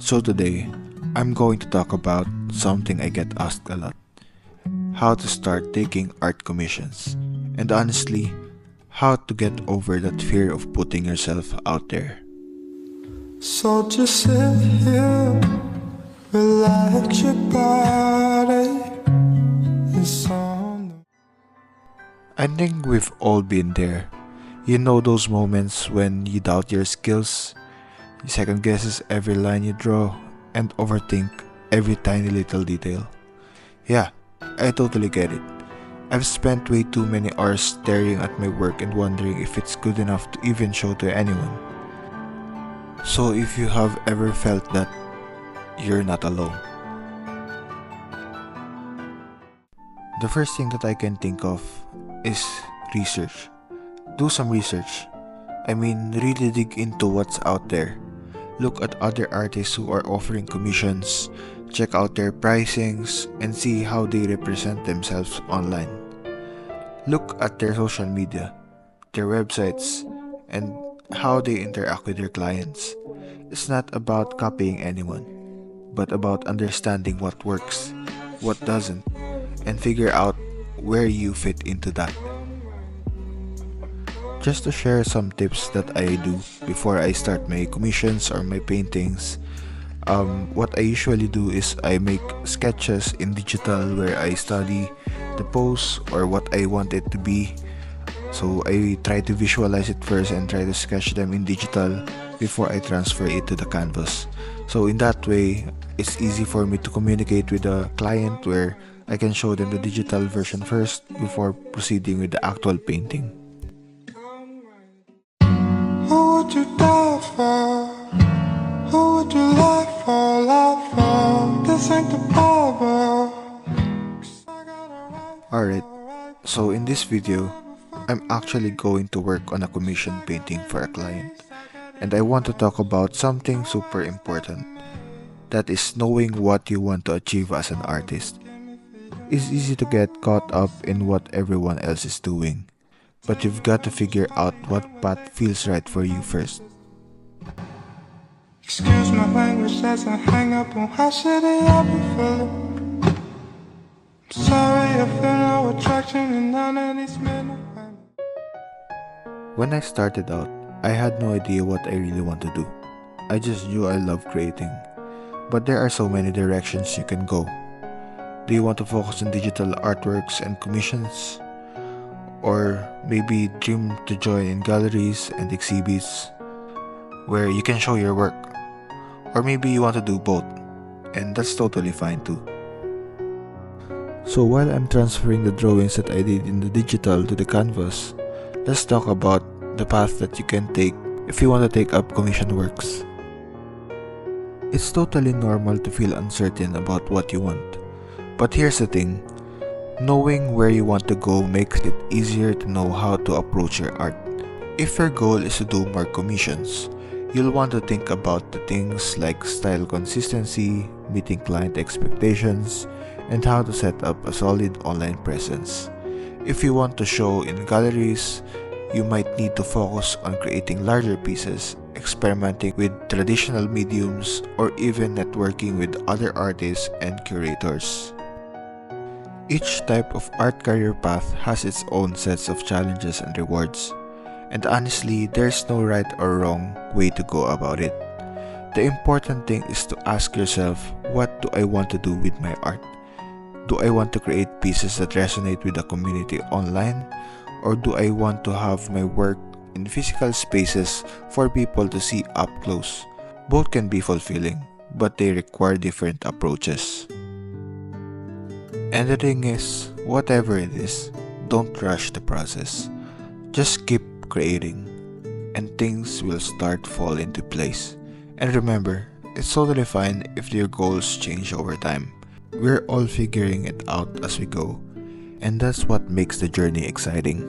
So today, I'm going to talk about something I get asked a lot: how to start taking art commissions, and honestly, how to get over that fear of putting yourself out there. So just sit here, relax your body. It's on. I think we've all been there. You know those moments when you doubt your skills, you second guesses every line you draw, and overthink every tiny little detail. Yeah, I totally get it. I've spent way too many hours staring at my work and wondering if it's good enough to even show to anyone. So if you have ever felt that, you're not alone. The first thing that I can think of is research. Do some research. I mean, really dig into what's out there. Look at other artists who are offering commissions, check out their pricings, and see how they represent themselves online. Look at their social media, their websites, and how they interact with their clients. It's not about copying anyone, but about understanding what works, what doesn't, and figure out where you fit into that. Just to share some tips that I do before I start my commissions or my paintings, what I usually do is I make sketches in digital where I study the pose or what I want it to be. So I try to visualize it first and try to sketch them in digital before I transfer it to the canvas. So in that way, it's easy for me to communicate with the client where I can show them the digital version first before proceeding with the actual painting. Who would you die for? Who would you lie for? Lie for? This ain't the Bible. Alright, so in this video, I'm actually going to work on a commission painting for a client. And I want to talk about something super important. That is knowing what you want to achieve as an artist. It's easy to get caught up in what everyone else is doing, but you've got to figure out what path feels right for you first. Excuse my language, that's a hang up on how shitty I be feeling. Sorry, I feel no attraction and none of these men. When I started out, I had no idea what I really want to do. I just knew I love creating. But there are so many directions you can go. Do you want to focus on digital artworks and commissions? Or maybe dream to join in galleries and exhibits where you can show your work? Or maybe you want to do both, and that's totally fine too. So while I'm transferring the drawings that I did in the digital to the canvas, let's talk about the path that you can take if you want to take up commission works. It's totally normal to feel uncertain about what you want. But here's the thing, knowing where you want to go makes it easier to know how to approach your art. If your goal is to do more commissions, you'll want to think about the things like style consistency, meeting client expectations, and how to set up a solid online presence. If you want to show in galleries, you might need to focus on creating larger pieces, experimenting with traditional mediums, or even networking with other artists and curators. Each type of art career path has its own sets of challenges and rewards, and honestly, there's no right or wrong way to go about it. The important thing is to ask yourself, what do I want to do with my art? Do I want to create pieces that resonate with the community online? Or do I want to have my work in physical spaces for people to see up close? Both can be fulfilling, but they require different approaches. And the thing is, whatever it is, don't rush the process. Just keep creating, and things will start fall into place. And remember, it's totally fine if your goals change over time. We're all figuring it out as we go, and that's what makes the journey exciting.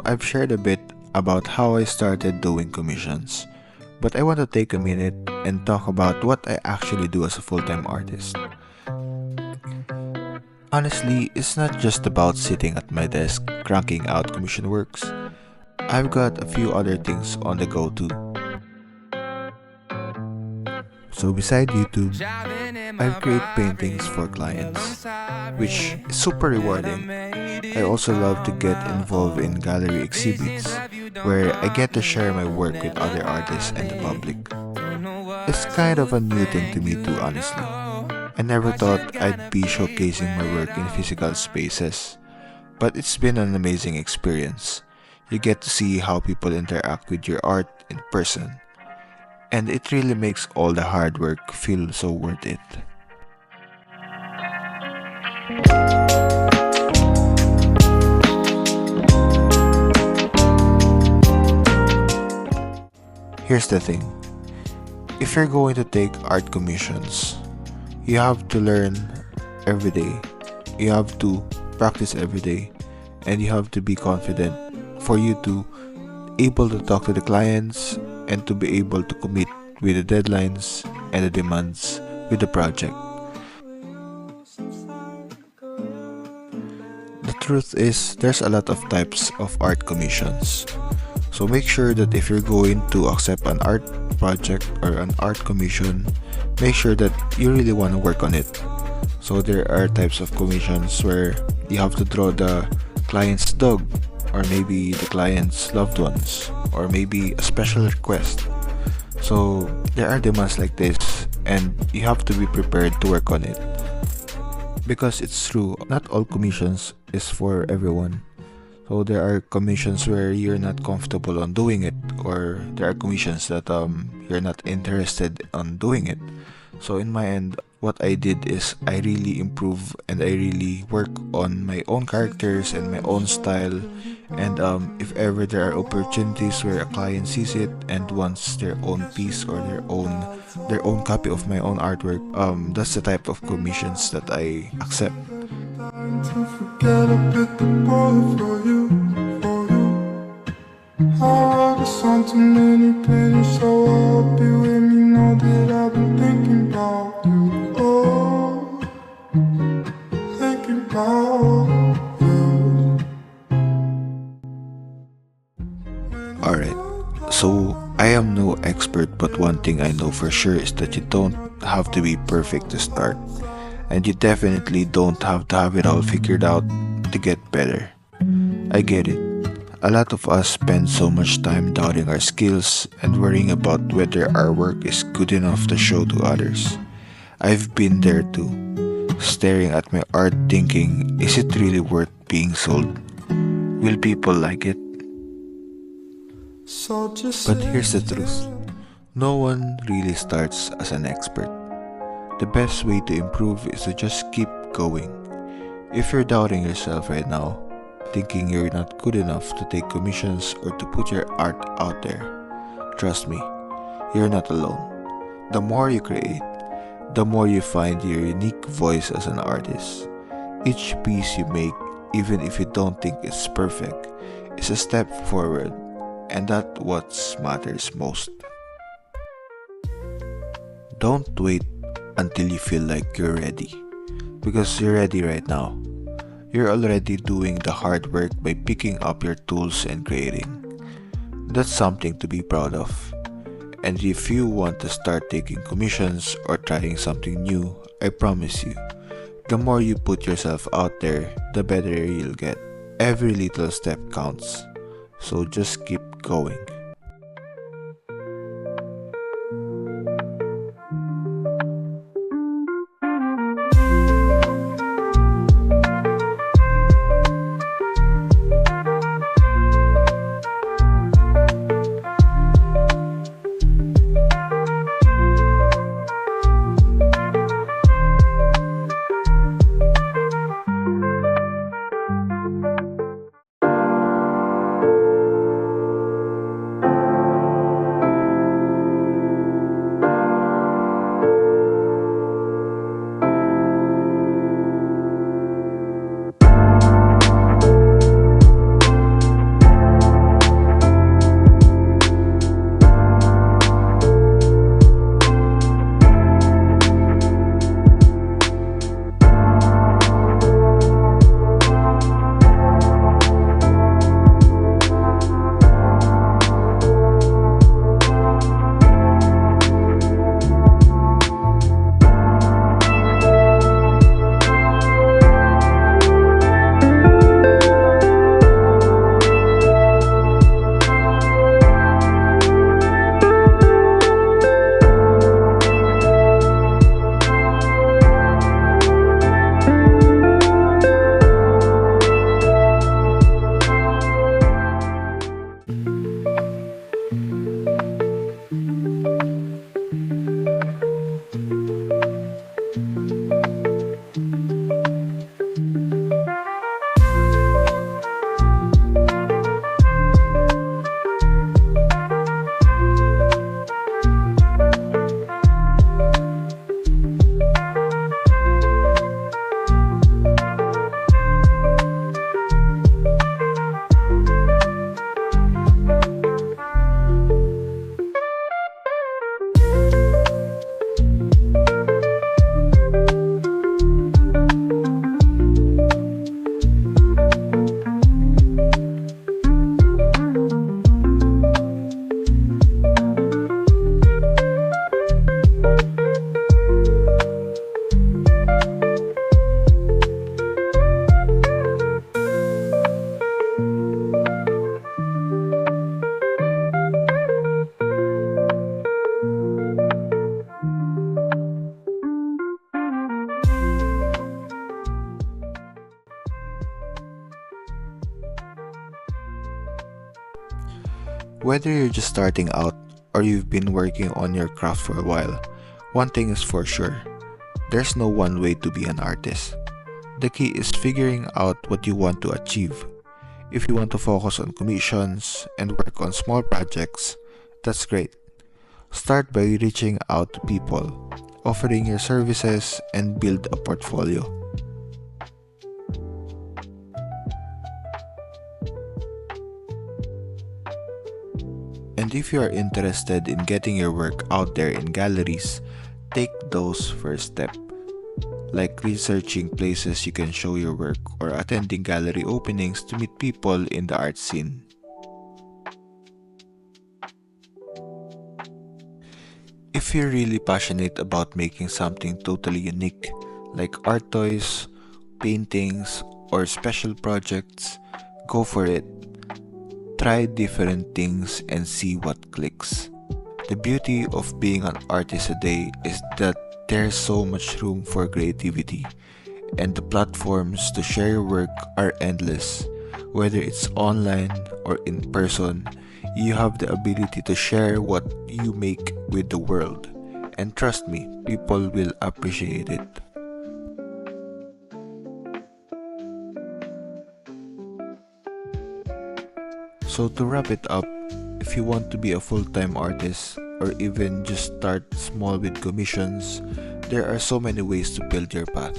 I've shared a bit about how I started doing commissions, but I want to take a minute and talk about what I actually do as a full-time artist. Honestly, it's not just about sitting at my desk cranking out commission works. I've got a few other things on the go too. So beside YouTube, I've created paintings for clients, which is super rewarding. I also love to get involved in gallery exhibits, where I get to share my work with other artists and the public. It's kind of a new thing to me too, honestly. I never thought I'd be showcasing my work in physical spaces, but it's been an amazing experience. You get to see how people interact with your art in person, and it really makes all the hard work feel so worth it. Here's the thing. If you're going to take art commissions, you have to learn every day. You have to practice every day, and you have to be confident for you to able to talk to the clients and to be able to commit with the deadlines and the demands with the project. The truth is, there's a lot of types of art commissions. So make sure that if you're going to accept an art project or an art commission, make sure that you really want to work on it. So there are types of commissions where you have to draw the client's dog, or maybe the client's loved ones, or maybe a special request. So there are demands like this, and you have to be prepared to work on it. Because it's true, not all commissions is for everyone. So there are commissions where you're not comfortable on doing it, or there are commissions that you're not interested on doing it. So in my end, what I did is I really improve and I really work on my own characters and my own style. And if ever there are opportunities where a client sees it and wants their own piece or their own copy of my own artwork, that's the type of commissions that I accept. To forget a bit the boy for you, for you. I wrote a song too many pages, so I hope you with me know that I've been thinking about you. Oh, thinking about you. Alright, so I am no expert, but one thing I know for sure is that you don't have to be perfect to start. And you definitely don't have to have it all figured out to get better. I get it. A lot of us spend so much time doubting our skills and worrying about whether our work is good enough to show to others. I've been there too, staring at my art thinking, is it really worth being sold? Will people like it? So just But here's the truth. No one really starts as an expert. The best way to improve is to just keep going. If you're doubting yourself right now, thinking you're not good enough to take commissions or to put your art out there, trust me, you're not alone. The more you create, the more you find your unique voice as an artist. Each piece you make, even if you don't think it's perfect, is a step forward, and that's what matters most. Don't wait until you feel like you're ready, because you're ready right now. You're already doing the hard work by picking up your tools and creating. That's something to be proud of. And if you want to start taking commissions or trying something new, I promise you, the more you put yourself out there, the better you'll get. Every little step counts, so just keep going. Whether you're just starting out or you've been working on your craft for a while, one thing is for sure, there's no one way to be an artist. The key is figuring out what you want to achieve. If you want to focus on commissions and work on small projects, that's great. Start by reaching out to people, offering your services, and build a portfolio. And if you are interested in getting your work out there in galleries, take those first steps, like researching places you can show your work or attending gallery openings to meet people in the art scene. If you're really passionate about making something totally unique, like art toys, paintings, or special projects, go for it. Try different things and see what clicks. The beauty of being an artist today is that there's so much room for creativity, and the platforms to share your work are endless. Whether it's online or in person, you have the ability to share what you make with the world. And trust me, people will appreciate it. So to wrap it up, if you want to be a full-time artist or even just start small with commissions, there are so many ways to build your path.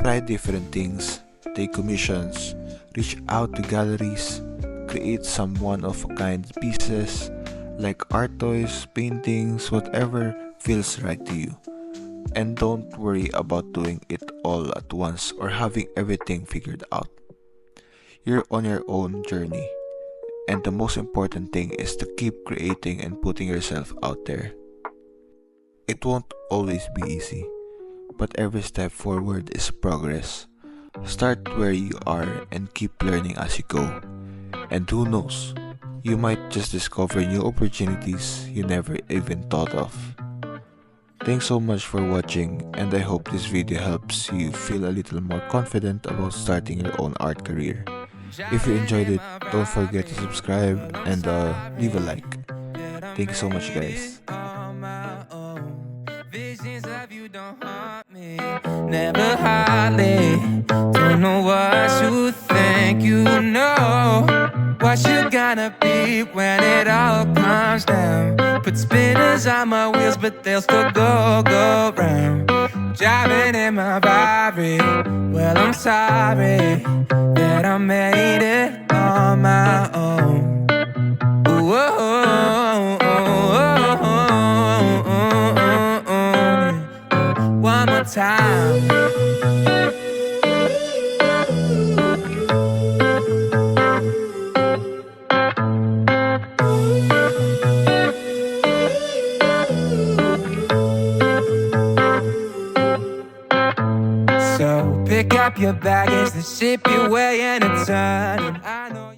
Try different things, take commissions, reach out to galleries, create some one-of-a-kind pieces like art toys, paintings, whatever feels right to you. And don't worry about doing it all at once or having everything figured out. You're on your own journey, and the most important thing is to keep creating and putting yourself out there. It won't always be easy, but every step forward is progress. Start where you are and keep learning as you go. And who knows, you might just discover new opportunities you never even thought of. Thanks so much for watching, and I hope this video helps you feel a little more confident about starting your own art career. If you enjoyed it, don't forget to subscribe and leave a like. Thank you so much, guys. Visions of you don't haunt me, never hardly. Don't know what you think you know, what you gonna be when it all comes down. Put spinners on my wheels, but they'll still go round. Driving in my Ferrari, well I'm sorry that I made it on my own. Ooh, oh, oh, oh, oh, oh, oh. One more time. So pick up your baggage, the ship you way and it's turning. I know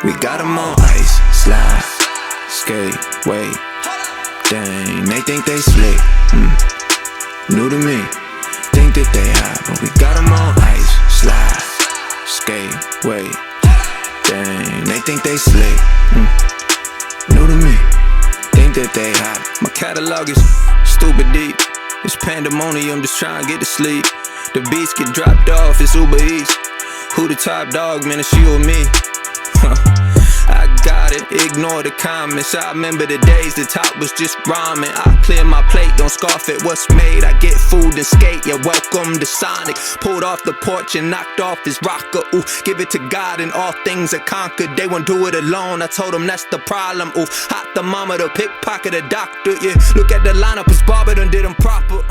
we got them on ice, slide, skate, wait. Dang, they think they slick, new to me. Think that they hot, but we got them on ice, slide, skate, wait. Dang, they think they slick, new to me. Think that they hot. My catalog is stupid deep. It's pandemonium, just trying to get to sleep. The beats get dropped off, it's Uber Eats. Who the top dog, man, it's you or me? I got it, ignore the comments. I remember the days the top was just rhyming. I clear my plate, don't scoff at what's made. I get food and skate, yeah, welcome to Sonic. Pulled off the porch and knocked off his rocker. Ooh, give it to God and all things are conquered. They won't do it alone, I told them that's the problem. Ooh, hot thermometer, pickpocket a doctor, yeah. Look at the lineup, his barber done did him proper.